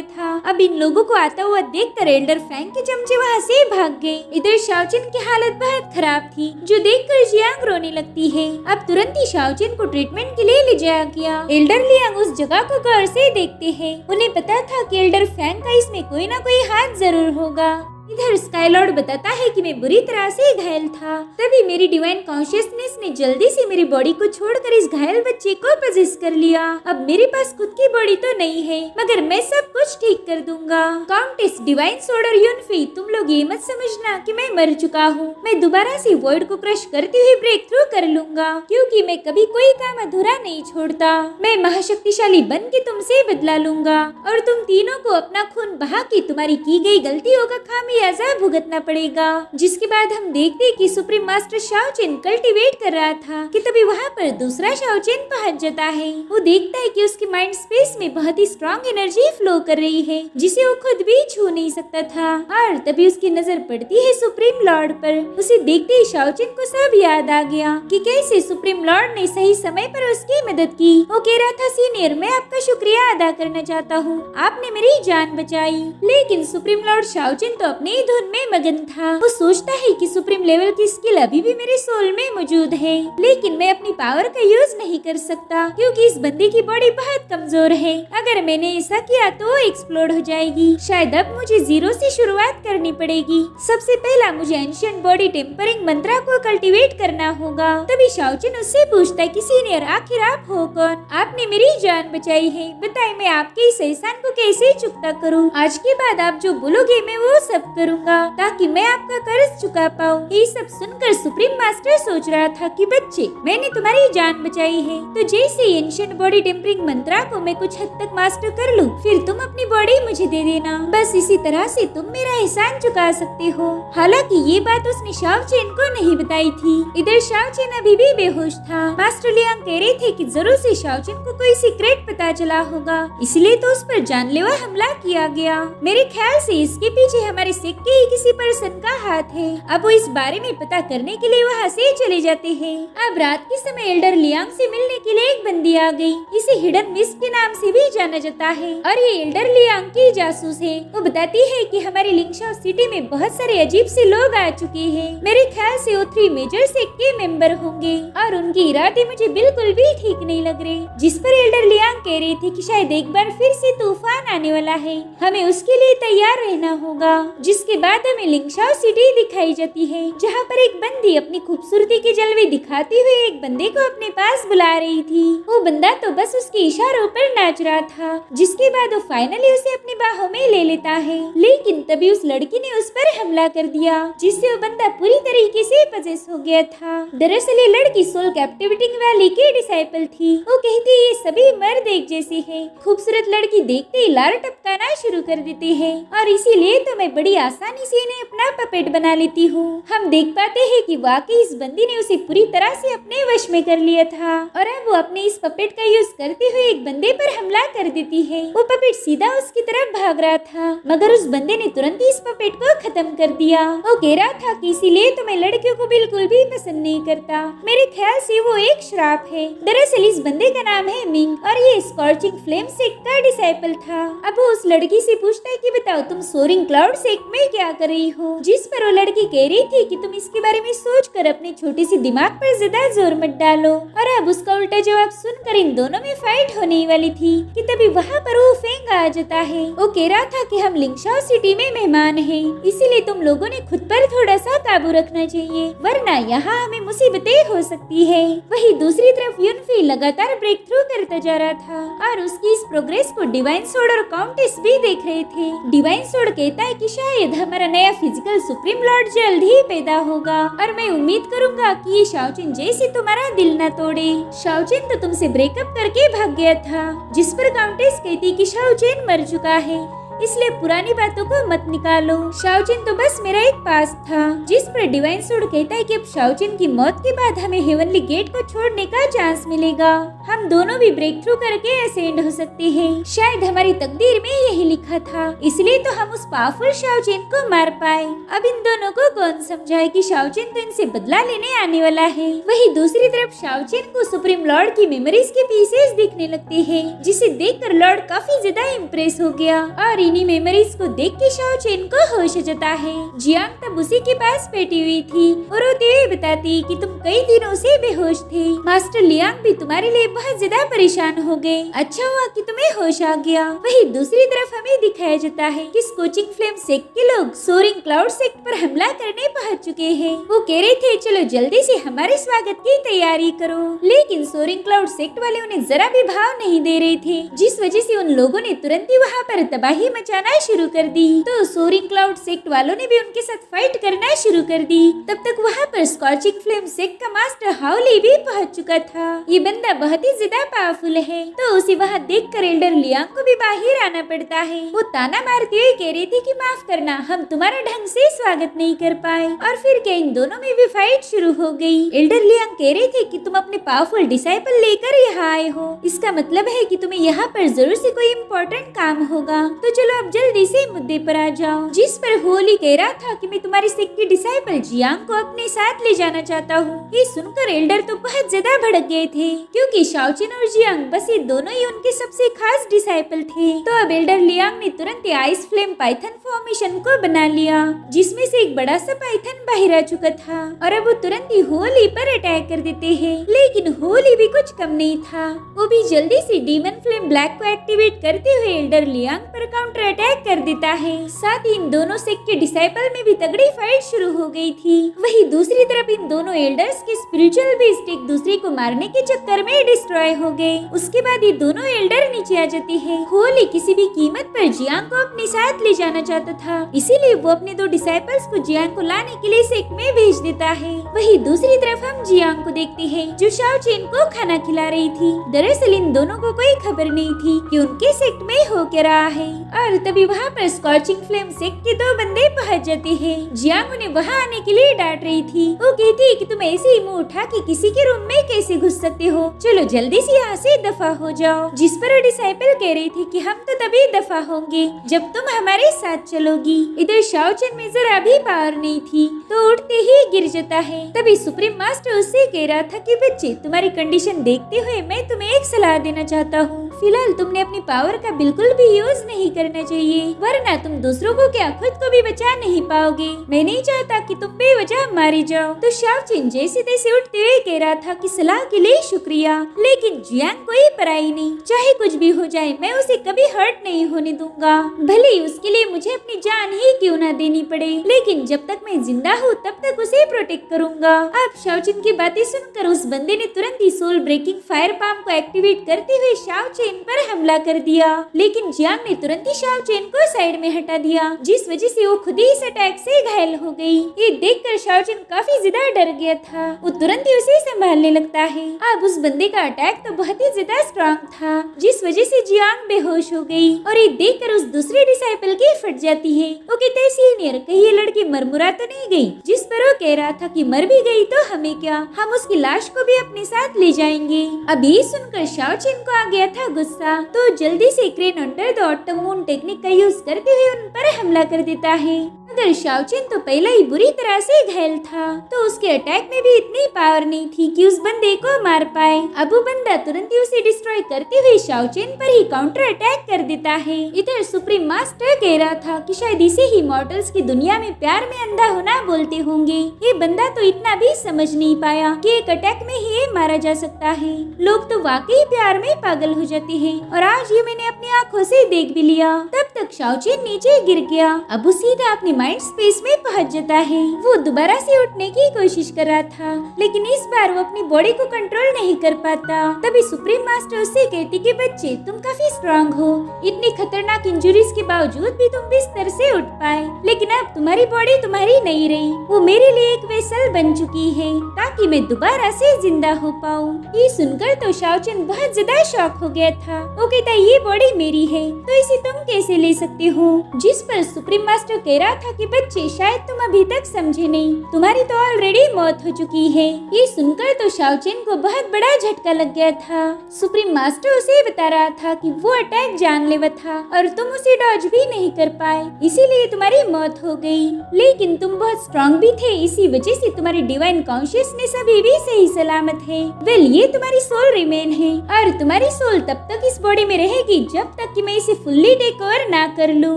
था। अब इन लोगों को आता हुआ देखकर एल्डर फैंग के चमचे वहाँ से भाग गए। इधर शाओ चेन की हालत बहुत खराब थी, जो देखकर जियांग रोने लगती है। अब तुरंत ही शाओ चेन को ट्रीटमेंट के लिए ले जाया गया। एल्डर लियांग उस जगह को गौर से देखते हैं। उन्हें पता था कि एल्डर फैंग का इसमें कोई ना कोई हाथ जरूर होगा। इधर स्काई लॉर्ड बताता है कि मैं बुरी तरह से घायल था। तभी मेरी डिवाइन कॉन्शियसनेस ने जल्दी से मेरी बॉडी को छोड़कर इस घायल बच्चे को पजेस कर लिया। अब मेरे पास खुद की बॉडी तो नहीं है, मगर मैं सब कुछ ठीक कर दूंगा। काउंटेस, डिवाइन सोर्ड और युनफे, तुम लोग ये मत समझना कि मैं मर चुका हूँ। मैं दोबारा से वॉइड को क्रश करते हुए ब्रेक थ्रू कर लूंगा, क्योंकि मैं कभी कोई काम अधूरा नहीं छोड़ता। मैं महाशक्तिशाली बन के तुमसे बदला लूंगा और तुम तीनों को अपना खून बहा के तुम्हारी की गई गलतियों का खामियाजा भुगतना पड़ेगा। जिसके बाद हम देखते कि supreme master Shao chain cultivate कर रहा था कि तभी वहाँ पर दूसरा शाओ चेन पहुँच जाता है। वो देखता है कि उसके माइंड स्पेस में बहुत ही स्ट्रॉन्ग एनर्जी फ्लो कर रही है, जिसे वो खुद भी छू नहीं सकता था। और तभी उसकी नजर पड़ती है सुप्रीम लॉर्ड पर। उसे देखते ही शाओ चेन को सब याद आ गया कि कैसे सुप्रीम लॉर्ड ने सही समय पर उसकी मदद की। वो कह रहा था, सीनियर, मैं आपका शुक्रिया अदा करना चाहता हूँ, आपने मेरी जान बचाई। लेकिन सुप्रीम लॉर्ड शाओ चेन तो अपनी धुन में मगन था। वो सोचता है कि सुप्रीम लेवल की स्किल अभी भी मेरे सोल में मौजूद है, लेकिन मैं अपनी पावर का यूज नहीं कर सकता क्योंकि इस बंदे की बॉडी बहुत कमजोर है। अगर मैंने ऐसा किया तो वो एक्सप्लोड हो जाएगी। शायद अब मुझे जीरो से शुरुआत करनी पड़ेगी। सबसे पहला मुझे एंशिएंट बॉडी टेम्परिंग मंत्रा को कल्टीवेट करना होगा। तभी शाओ चेन उससे पूछता है कि सीनियर, आखिर आप हो कौन? आपने मेरी जान बचाई है, बताइए मैं आपके इस एहसान को कैसे चुकता करूँ? आज के बाद आप जो बोलोगे मैं वो सब करूँगा ताकि मैं आपका कर्ज चुका पाऊँ। ये सब सुनकर सुप्रीम मास्टर सोच रहा था कि बच्चे, मैंने तुम्हारी जान बचाई है, तो जैसे एंशिएंट बॉडी टेम्परिंग मंत्रा को मैं कुछ हद तक मास्टर कर लूँ, फिर तुम अपनी बॉडी मुझे दे देना। बस इसी तरह से तुम मेरा एहसान चुका सकते हो। हालांकि ये बात उसने शाओ चेन को नहीं बताई थी। इधर शाओ चेन अभी भी बेहोश था। मास्टर लियांग कह रहे थे कि जरूर से शाओ चेन को कोई सीक्रेट पता चला होगा, इसलिए तो उस पर जानलेवा हमला किया गया। मेरे ख्याल से इसके पीछे हमारे सिक्के ही किसी पर्सन का हाथ है। अब वो इस बारे में पता करने के लिए वहाँ से चले जाते हैं। अब रात के समय एल्डर लियांग से मिलने के लिए एक बंदी आ गई। इसे हिडन मिस्ट के नाम से भी जाना जाता है और ये एल्डर लियांग की जासूस है। वो बताती है कि हमारी लिंगशाओ सिटी में बहुत सारे अजीब से लोग आ चुके हैं। मेरे ख्याल से वो 3 मेजर सेक्ट के मेंबर होंगे और उनके इरादे मुझे बिल्कुल भी ठीक नहीं लग रहे। जिस पर एल्डर लियांग कह रही थी कि शायद एक बार फिर से तूफान आने वाला है, हमें उसके लिए तैयार रहना होगा। जिसके बाद हमें लिंगशाओ सिटी दिखाई जाती है, जहाँ पर एक बंदी अपनी खूबसूरती के जलवे दिखाते हुए एक बंदे को अपने पास बुला रही थी। वो बंदा तो बस उसके इशारों पर नाच रहा था। जिसके बाद वो फाइनली उसे अपनी बाहों में ले लेता है, लेकिन तभी उस लड़की ने उस पर हमला कर दिया, जिससे वो बंदा पूरी तरीके से पजेस हो गया था। दरअसल ये लड़की सोल कैप्टिवेटिंग वैली की डिसाइपल थी। वो कहती है ये सभी मर्द एक जैसे हैं। खूबसूरत लड़की देखते ही लार टपकाना शुरू कर देते हैं और इसीलिए तो मैं बड़ी आसानी से इन्हें अपना पपेट बना लेती हूँ। हम देख पाते हैं कि वाकई इस बंदी ने उसे पूरी तरह से अपने वश में कर लिया था और अब वो अपने इस पपेट का यूज करते हुए एक बंदे पर हमला कर देती है। वो पपेट सीधा उसकी तरफ भाग रहा था मगर उस बंदे ने तुरंत ही इस पपेट को खत्म कर दिया। वो कह रहा था कि इसीलिए तो मैं लड़कियों को बिल्कुल भी पसंद नहीं करता। मेरे ख्याल से वो एक श्राप है। दरअसल इस बंदे का नाम है मिंग और ये स्कॉर्चिंग फ्लेम सेक्ट का डिसाइपल था। अब वो उस लड़की से पूछता है कि बताओ तुम सोरिंग क्लाउड सेक्ट में क्या कर रही हो, जिस पर वो लड़की कह रही थी कि तुम इसके बारे में सोचकर अपने छोटे से दिमाग पर ज्यादा जोर मत डालो। और अब उसका उल्टा जवाब सुनकर इन दोनों में फाइट होने वाली थी कि तभी वहाँ पर वो फेंग आ जाता है। वो कह रहा था कि हम लिंगशाओ सिटी में मेहमान हैं, इसीलिए तुम लोगों ने खुद पर थोड़ा सा काबू रखना चाहिए वरना यहाँ हमें मुसीबतें हो सकती है। वही दूसरी तरफ यूनफी लगातार ब्रेक थ्रू करता जा रहा था और उसकी इस प्रोग्रेस को डिवाइन सोड और काउंटेस भी देख रहे थे। डिवाइन सोड कहता है कि शायद हमारा नया फिजिकल सुप्रीम लॉर्ड जल्द ही पैदा होगा और मैं उम्मीद करूंगा कि ये शाओचिन जैसे तुम्हारा दिल न तोड़े। शाओचिन तो तुमसे ब्रेकअप करके भाग गया था, जिस पर काउंटेस कहती कि शाओचिन मर चुका है, इसलिए पुरानी बातों को मत निकालो। शाओचिन तो बस मेरा एक पास था। जिस पर डिवाइन सोड कहता है कि अब शाओचिन की मौत के बाद हमें हेवनली गेट को छोड़ने का चांस मिलेगा। हम दोनों भी ब्रेक थ्रू करके असेंड हो सकते हैं। शायद हमारी तकदीर में यही लिखा था, इसलिए तो हम उस पावरफुल शाओचिन को मार पाए। अब इन दोनों को कौन समझाए कि शाओचिन तो इनसे बदला लेने आने वाला है। वही दूसरी तरफ शाओचिन को सुप्रीम लॉर्ड की मेमोरीज के पीसेस दिखने लगते हैं, जिसे देखकर लॉर्ड काफी ज्यादा इम्प्रेस हो गया और इन्हीं मेमोरीज को देख के शाओचिन को होश जाता है। जियांग तब उसी के पास बैठी हुई थी और रोते हुए बताती कि तुम कई दिनों से बेहोश थे। मास्टर लियांग भी तुम्हारे लिए बहुत ज्यादा परेशान हो गए। अच्छा हुआ कि तुम्हें होश आ गया। वही दूसरी तरफ हमें दिखाया जाता है कि स्कोचिंग फ्लेम सेक्ट के लोग सोरिंग क्लाउड सेक्ट पर हमला करने पहुंच चुके हैं। वो कह रहे थे चलो जल्दी से हमारे स्वागत की तैयारी करो, लेकिन सोरिंग क्लाउड सेक्ट वाले उन्हें जरा भी भाव नहीं दे रहे थे, जिस वजह से उन लोगों ने तुरंत ही वहाँ पर तबाही मचाना शुरू कर दी। तो सोरिंग क्लाउड सेक्ट वालों ने भी उनके साथ फाइट करना शुरू कर दी। तब तक वहाँ पर स्कॉचिंग फ्लेम सेक्ट का मास्टर हाउली भी पहुंच चुका था। ये बंदा बहुत ही ज्यादा पावरफुल है, तो उसे वहाँ देख कर एल्डर लियांग को भी बाहर आना पड़ता है। वो ताना मारते हुए कह रही थी कि माफ करना, हम तुम्हारा ढंग से स्वागत नहीं कर पाए। और फिर क्या इन दोनों में भी फाइट शुरू हो गई। एल्डर लियांग कह रहे थे कि तुम अपने पावरफुल डिसाइपल लेकर यहाँ आए हो, इसका मतलब है कि तुम्हें यहाँ पर जरूर से कोई इम्पोर्टेंट काम होगा, तो चलो अब जल्दी से मुद्दे पर आ जाओ। जिस पर होली कह रहा था कि मैं तुम्हारी सेक्ट की डिसाइपल जियांग को अपने साथ ले जाना चाहता हूँ। ये सुनकर एल्डर तो बहुत ज्यादा भड़क गए थे, क्योंकि शाओचिन और जियांग बस ये दोनों ही उनके सबसे खास डिसाइपल थे। तो अब एल्डर लियांग ने तुरंत आइस फ्लेम पाइथन फॉर्मेशन को बना लिया, जिसमें से एक बड़ा सा पाइथन बाहर आ चुका था और अब वो तुरंत ही होली पर अटैक कर देते हैं। लेकिन होली भी कुछ कम नहीं था, वो भी जल्दी से डीमन फ्लेम ब्लैक को एक्टिवेट करते हुए एल्डर लियांग पर काउंटर अटैक कर देता है। साथ ही इन दोनों सेक्ट के डिसाइपल में भी तगड़ी फाइट शुरू हो गई थी। वही दूसरी तरफ इन दोनों एल्डर्स के स्पिरिचुअल बीस्ट एक दूसरे को मारने के चक्कर में डिस्ट्रॉय हो गए। उसके बाद ये दोनों एल्डर नीचे आ जाती है। होली किसी भी कीमत पर जियांग को अपने साथ ले जाना चाहता था, इसीलिए वो अपने दो डिसाइपल्स को जियांग को लाने के लिए सेक्ट में भेज देता है। वही दूसरी तरफ हम जियांग को देखते हैं जो शाओचिन को खाना खिला रही थी। दरअसल इन दोनों को कोई खबर नहीं थी कि उनके सेक्ट में हो क्या रहा है। और तभी वहाँ पर स्कॉचिंग फ्लेम सेक्ट के दो बंदे पहुँच जाते हैं। जियांग उन्हें वहाँ आने के लिए डांट रही थी। वो कहती है कि तुम ऐसे ही मुंह उठा के किसी के रूम में कैसे घुस सकते हो, चलो जल्दी से यहाँ से दफा हो जाओ। जिस पर डिसाइपल कह रही थी कि हम तो तभी दफा होंगे जब तुम हमारे साथ चलोगी। इधर शाओचिन में जरा भी पावर नहीं थी, तो उठते ही गिर जाता है। तभी सुप्रीम मास्टर उससे कह रहा था कि बच्चे तुम्हारी कंडीशन देखते हुए मैं तुम्हें एक सलाह देना चाहता हूँ। फिलहाल तुमने अपनी पावर का बिल्कुल भी यूज नहीं करना चाहिए, वरना तुम दूसरों को क्या खुद को भी बचा नहीं पाओगे। मैं नहीं चाहता कि तुम बेवजह मारी जाओ। तो शाओचिन जैसे तैसे उठते हुए कह रहा था कि सलाह के लिए शुक्रिया, लेकिन जियांग कोई पराई नहीं, चाहे कुछ भी हो जाए मैं उसे कभी हर्ट नहीं होने दूंगा, भले ही उसके लिए मुझे अपनी जान ही क्यों ना देनी पड़े, लेकिन जब तक मैं जिंदा हूँ तब तक उसे प्रोटेक्ट करूंगा। अब शाओचिन की बातें सुनकर उस बंदे ने तुरंत ही सोल ब्रेकिंग फायर पाम को एक्टिवेट करते हुए शाओचिन शाओचेन पर हमला कर दिया, लेकिन जियांग ने तुरंत ही शाओचेन को साइड में हटा दिया, जिस वजह से वो खुद ही इस अटैक से घायल हो गई। ये देखकर शाओचेन काफी ज्यादा डर गया था। वो तुरंत ही उसे संभालने लगता है। अब उस बंदे का अटैक तो बहुत ही ज्यादा स्ट्रॉन्ग था, जिस वजह से जियांग बेहोश हो गई और ये देखकर उस दूसरे डिसाइपल की फट जाती है। वो कहते हैं सीनियर, कहीं ये लड़की मरमुरा तो नहीं गई? जिस पर वो कह रहा था कि मर भी गई तो हमें क्या, हम उसकी लाश को भी अपने साथ ले जाएंगे। अब ये सुनकर शाओचेन को आ गया था गुस्सा, तो जल्दी से crane under the autumn moon technique का यूज करते हुए उन पर हमला कर देता है। मगर शाओचेन तो पहले ही बुरी तरह से घायल था, तो उसके अटैक में भी इतनी पावर नहीं थी कि उस बंदे को मार पाए। अब वो बंदा तुरंत ही उसे डिस्ट्रॉय करते हुए शाओचेन पर ही काउंटर अटैक कर देता है। इधर सुप्रीम मास्टर कह रहा था कि शायद इसे ही मॉर्टल्स की दुनिया में प्यार में अंधा होना बोलते होंगे। ये बंदा तो इतना भी समझ नहीं पाया कि एक अटैक में ही मारा जा सकता है। लोग तो वाकई प्यार में पागल हो जाते हैं, और आज ये मैंने अपनी आंखों से देख भी लिया। तब तक शाओचेन नीचे गिर गया। अब वो सीधा अपनी माइंड स्पेस में पहुंच जाता है। वो दोबारा से उठने की कोशिश कर रहा था, लेकिन इस बार वो अपनी बॉडी को कंट्रोल नहीं कर पाता। तभी सुप्रीम मास्टर उससे कहती कि बच्चे, तुम काफी स्ट्रांग हो, इतनी खतरनाक इंजुरीज के बावजूद भी तुम बिस्तर से उठ पाए, लेकिन अब तुम्हारी बॉडी तुम्हारी नहीं रही, वो मेरे लिए एक वेसल बन चुकी है ताकि मैं दोबारा से जिंदा हो पाऊँ। ये सुनकर तो शाओचेन बहुत ज्यादा शॉक हो गया था। वो कहता ये बॉडी मेरी है तो इसे तुम कैसे ले सकते हो? जिस पर सुप्रीम मास्टर कह रहा था कि बच्चे, शायद तुम अभी तक समझे नहीं, तुम्हारी तो ऑलरेडी मौत हो चुकी है। ये सुनकर तो शाओचेन को बहुत बड़ा झटका लग गया था। सुप्रीम मास्टर उसे बता रहा था कि वो अटैक जानलेवा था और तुम उसे डॉज भी नहीं कर पाए, इसीलिए तुम्हारी मौत हो गई। लेकिन तुम बहुत स्ट्रॉन्ग भी थे, इसी वजह से तुम्हारी डिवाइन कॉन्शियसनेस अभी भी सही सलामत है। वेल, ये तुम्हारी सोल रिमेन है, और तुम्हारी सोल तब तक इस बॉडी में रहेगी जब तक कि मैं इसे फुल्ली टेक ओवर ना कर लूं।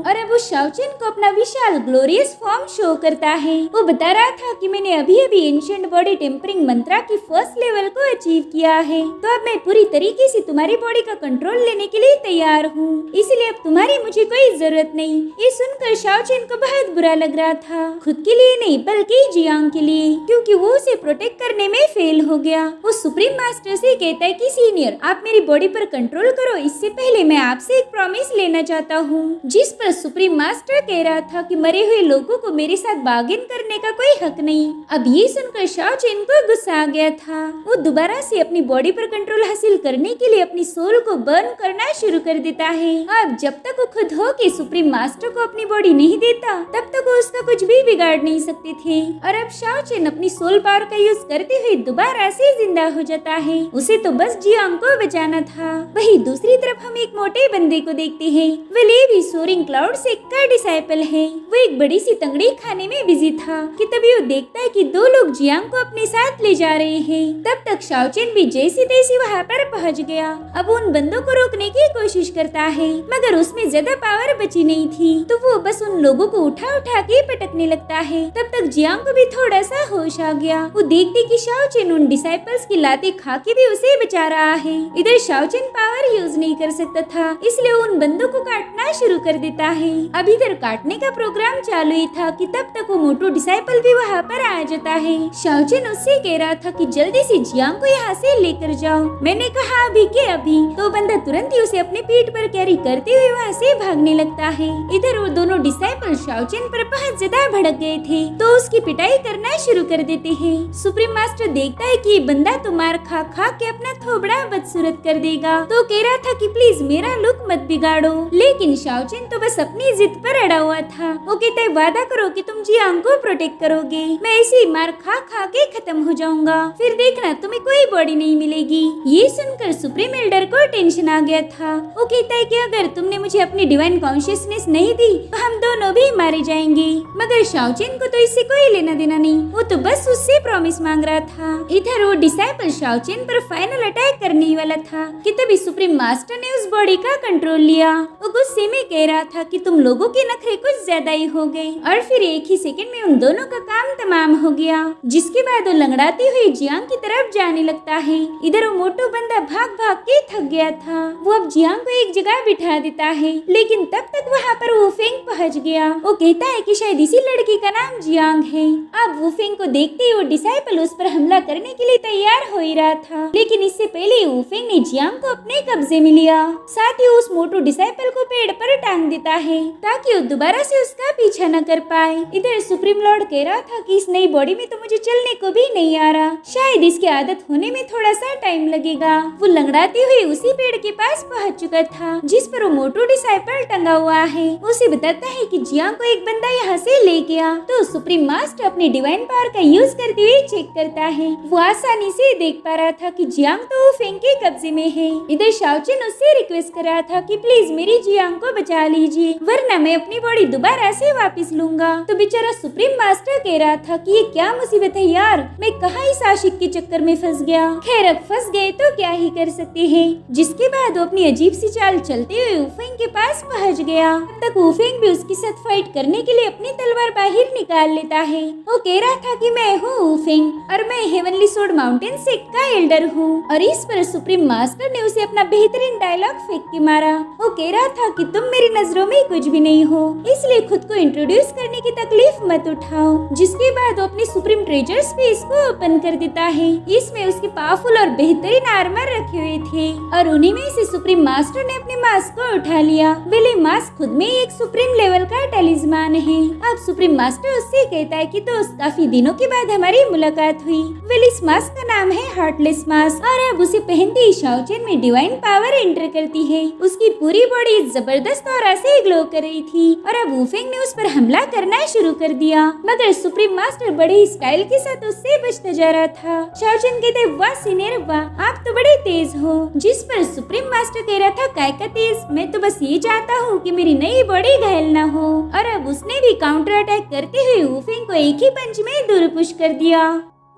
और अब वो शाओचेन को अपना विशाल ग्लोरियस फॉर्म शो करता है। वो बता रहा था कि मैंने अभी अभी एंशिएंट बॉडी टेम्परिंग मंत्रा की फर्स्ट लेवल को अचीव किया है, तो अब मैं पूरी तरीके से तुम्हारी बॉडी का कंट्रोल लेने के लिए तैयार हूँ, इसलिए अब तुम्हारी मुझे कोई जरूरत नहीं। ये सुनकर शाओचेन को बहुत बुरा लग रहा था, खुद के लिए नहीं बल्कि जियांग के लिए, क्योंकि वो उसे प्रोटेक्ट करने में फेल हो गया। वो सुप्रीम मास्टर से कहता है कि सीनियर, आप मेरी बॉडी पर कंट्रोल करो, इससे पहले मैं आपसे एक प्रॉमिस लेना चाहता हूँ। जिस पर सुप्रीम मास्टर कह रहा था कि मरे हुए लोगों को मेरे साथ बार्गेन करने का कोई हक नहीं। अब ये सुनकर शाओचेन को गुस्सा आ गया था। वो दोबारा से अपनी बॉडी पर कंट्रोल हासिल करने के लिए अपनी सोल को बर्न करना शुरू कर देता है। अब जब तक वो खुद हो के सुप्रीम मास्टर को अपनी बॉडी नहीं देता, तब तक वो उसका कुछ भी बिगाड़ नहीं सकते थे। और अब शाओचेन अपनी सोल पावर का यूज करते हुए दोबारा से जिंदा हो जाता है। उसे तो बस जियांग को बचाना था। वही दूसरी तरफ हम एक मोटे बंदे को देखते हैं। वे भी सोरिंग क्लाउड से का डिसाइपल है। वो एक बड़ी सी तंगड़ी खाने में बिजी था कि तभी वो देखता है कि दो लोग जियांग को अपने साथ ले जा रहे हैं। तब तक शाओचेन भी जैसी तैसी वहाँ पर पहुँच गया। अब उन बंदों को रोकने की कोशिश करता है, मगर उसमें ज्यादा पावर बची नहीं थी, तो वो बस उन लोगों को उठा उठा के पटकने लगता है। तब तक जियांग को भी थोड़ा सा होश आ गया। वो देखती कि शाओचेन उन डिसाइपल्स की लाते खा के भी उसे बचा रहा है। इधर शाओचेन पावर यूज नहीं कर सकता था, इसलिए उन बंदों को काटना शुरू कर देता है। अब इधर काटने का प्रोग्राम चालू ही था कि तब तक वो मोटो डिसाइपल भी वहाँ पर आ जाता है। शाओचेन उससे कह रहा था कि जल्दी से जियांग को यहाँ से लेकर जाओ। मैंने कहा अभी के अभी, तो बंदा तुरंत ही उसे अपने पीठ पर कैरी करते हुए वहाँ से भागने लगता है। इधर वो दोनों डिसाइपल शाओचेन पर बहुत ज्यादा भड़क गए थे, तो उसकी पिटाई करना शुरू कर देते हैं। सुप्रीम मास्टर देखता है कि ये बंदा तो मार खा खा के अपना थोबड़ा बदसूरत कर देगा, तो कह रहा था कि प्लीज मेरा लुक मत बिगाड़ो। लेकिन शाओचेन तो बस अपनी जिद पर अड़ा हुआ था। वो कहता है वादा करो कि तुम जियांग को प्रोटेक्ट करोगे, मैं ऐसे ही मार खा खा के खत्म हो जाऊंगा, फिर देखना तुम्हें कोई बॉडी नहीं मिलेगी। ये सुनकर सुप्रीम एल्डर को टेंशन आ गया था। वो कहता है कि अगर तुमने मुझे अपनी डिवाइन कॉन्शियसनेस नहीं दी तो हम दोनों भी मारे जाएंगे। मगर शाओचेन को तो इससे कोई लेना देना नहीं, वो तो बस उससे प्रॉमिस मांग रहा था। इधर वो डिसाइपल शाओचेन पर फाइनल अटैक करने वाला था कि तभी सुप्रीम मास्टर ने उस बॉडी का कंट्रोल लिया। वो गुस्से उन्हें कह रहा था कि तुम लोगों के नखरे कुछ ज्यादा ही हो गए। और फिर एक ही सेकंड में उन दोनों का काम तमाम हो गया, जिसके बाद वो लंगड़ाते हुए जियांग की तरफ जाने लगता है। इधर वो मोटू बंदा भाग भाग के थक गया था। वो अब जियांग को एक जगह बिठा देता है, लेकिन तब तक वहाँ पर वूफेंग पहुँच गया। वो कहता है कि शायद इसी लड़की का नाम जियांग है। अब वूफेंग को देखते ही वो डिसाइपल उस पर हमला करने के लिए तैयार हो ही रहा था, लेकिन इससे पहले वूफेंग ने जियांग को अपने कब्जे में लिया। साथ ही उस मोटू डिसाइपल को पेड़ पर टांग देता है ताकि वो दोबारा से उसका पीछा न कर पाए। इधर सुप्रीम लॉर्ड कह रहा था कि इस नई बॉडी में तो मुझे चलने को भी नहीं आ रहा, शायद इसकी आदत होने में थोड़ा सा टाइम लगेगा। वो लंगड़ाते हुए उसी पेड़ के पास पहुंच चुका था जिस पर वो मोटू डिसाइपल टंगा हुआ है। उसे बताता है कि जियांग को एक बंदा यहाँ से ले गया। तो सुप्रीम मास्टर अपनी डिवाइन पावर का यूज करते हुए चेक करता है। वो आसानी से देख पा रहा था कि जियांग तो वूफेंग के कब्जे में है। इधर शाओचेन उससे रिक्वेस्ट कर रहा था कि प्लीज मेरी जियांग को बचा लीजिए, वरना मैं अपनी बॉडी दोबारा से वापस लूंगा। तो बेचारा सुप्रीम मास्टर कह रहा था कि ये क्या मुसीबत है यार, मैं कहाँ इस आशिक के चक्कर में फंस गया। खैर अब फंस गए तो क्या ही कर सकते हैं। जिसके बाद वो अपनी अजीब सी चाल चलते हुए वूफेंग के पास पहुँच गया। तब तक वूफेंग भी उसके साथ फाइट करने के लिए अपनी तलवार बाहर निकाल लेता है। वो कह रहा था कि मैं हूँ वूफेंग और मैं हेवनली सोर्ड माउंटेन सेक्ट का एल्डर हूँ। और इस पर सुप्रीम मास्टर ने उसे अपना बेहतरीन डायलॉग फेंक के मारा। वो कह रहा था कि तुम मेरी नजरों में कुछ भी नहीं हो, इसलिए खुद को इंट्रोड्यूस करने की तकलीफ मत उठाओ। जिसके बाद वो अपनी सुप्रीम ट्रेजर स्पेस को ओपन कर देता है। इसमें उसके पावरफुल और बेहतरीन आर्मर रखे हुए थे और उन्हीं में से सुप्रीम मास्टर ने अपने मास्क को उठा लिया। वेल मास्क खुद में एक सुप्रीम लेवल का टैलिस्मान है। अब सुप्रीम मास्टर उससे कहता है कि दोस्त काफी दिनों के बाद हमारी मुलाकात हुई। वेल इस मास्क का नाम है हार्टलेस मास्क और अब उसे पहनते ही शाओचेन में डिवाइन पावर एंटर करती है। उसकी पूरी बॉडी जबरदस्त और ऐसे ग्लो कर रही थी और अब वूफेंग ने उस पर हमला करना शुरू कर दिया, मगर सुप्रीम मास्टर बड़े ही स्टाइल के साथ उससे बचता जा रहा था। शाओचेन कहते वाह सीनियर वाह, आप तो बड़े तेज हो। जिस पर सुप्रीम मास्टर कह रहा था काय का तेज, मैं तो बस ये चाहता हूँ कि मेरी नई बॉडी घायल न हो। और अब उसने भी काउंटर अटैक करते हुए वूफेंग को एक ही पंच में दूर पुश कर दिया।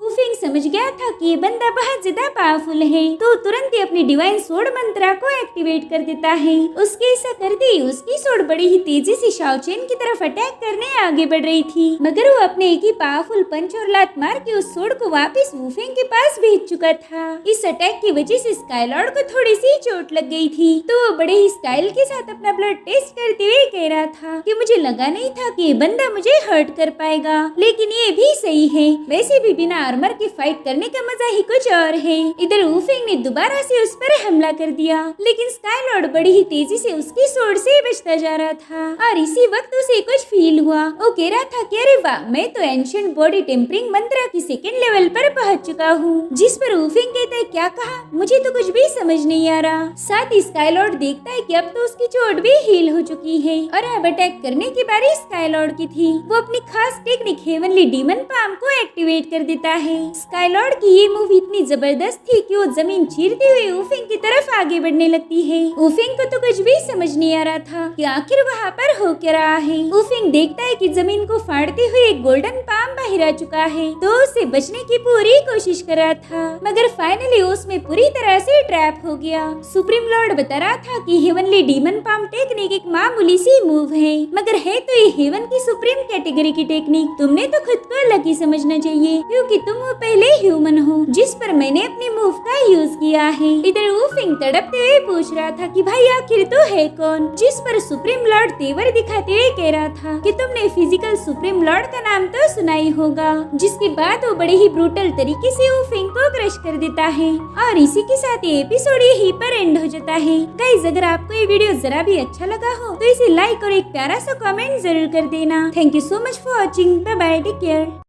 वूफेंग समझ गया था कि ये बंदा बहुत ज्यादा पावरफुल है, तो तुरंत ही अपनी डिवाइन सोर्ड मंत्रा को एक्टिवेट कर देता है। उसके ऐसा करते ही उसकी सोर्ड बड़ी ही तेजी से शाओचेन की तरफ अटैक करने आगे बढ़ रही थी, मगर वो अपने एक ही पावरफुल पंच और लात मार के उस सोर्ड को वापस वूफेंग के पास भेज चुका था। इस अटैक की वजह से स्काईलॉर्ड को थोड़ी सी चोट लग गई थी, तो वो बड़े ही स्टाइल के साथ अपना ब्लड टेस्ट करते हुए कह रहा था कि मुझे लगा नहीं था कि ये बंदा मुझे हर्ट कर पाएगा, लेकिन ये भी सही है। वैसे भी बिना आर्मर के फाइट करने का मजा ही कुछ और है। इधर वूफेंग ने दोबारा से उस पर हमला कर दिया, लेकिन स्काईलॉर्ड बड़ी ही तेजी से उसकी सोर्ड से बचता जा रहा था और इसी वक्त उसे कुछ फील हुआ। वो कह रहा था कि अरे वाह, मैं तो एंशिएंट बॉडी टेम्परिंग मंत्रा की सेकंड लेवल पर पहुंच चुका हूँ। जिस पर वूफेंग कहता है क्या कहा, मुझे तो कुछ भी समझ नहीं आ रहा। साथ ही स्काईलॉर्ड देखता है कि अब तो उसकी चोट भी हील हो चुकी है और अब अटैक करने की बारी स्काईलॉर्ड की थी। वो अपनी खास टेक्निक हेवनली डीमन पाम को एक्टिवेट कर देता है। स्काईलॉर्ड की ये मूव इतनी जबरदस्त थी कि वो जमीन चीरते हुए वूफेंग की तरफ आगे बढ़ने लगती है। वूफेंग को तो कुछ भी समझ नहीं आ रहा था कि आखिर वहाँ पर हो क्या रहा है। वूफेंग देखता है कि जमीन को फाड़ते हुए एक गोल्डन पाम बाहर आ चुका है, तो उसे बचने की पूरी कोशिश कर रहा था, मगर फाइनली उसमें पूरी तरह से ट्रैप हो गया। सुप्रीम लॉर्ड बता रहा था कि हेवनली डीमन पाम टेक्निक एक मामूली सी मूव है, मगर है तो ये हेवन की सुप्रीम कैटेगरी की टेक्निक। तुमने तो खुद को लकी समझना चाहिए, क्योंकि तुम वो पहले ह्यूमन हो जिस पर मैंने अपनी मूव का यूज किया है। इधर वूफेंग तड़पते हुए पूछ रहा था कि भाई आखिर तो है कौन, जिस पर सुप्रीम लॉर्ड तेवर दिखाते हुए कह रहा था कि तुमने फिजिकल सुप्रीम लॉर्ड का नाम तो सुना ही होगा। जिसके बाद वो बड़े ही ब्रूटल तरीके से वूफेंग को क्रश कर देता है और इसी के साथ ये एपिसोड यहीं पर एंड हो जाता है। गाइस अगर आपको ये वीडियो जरा भी अच्छा लगा हो तो इसे लाइक और एक प्यारा सा कमेंट जरूर कर देना। Thank you so much for watching. Bye bye, take care.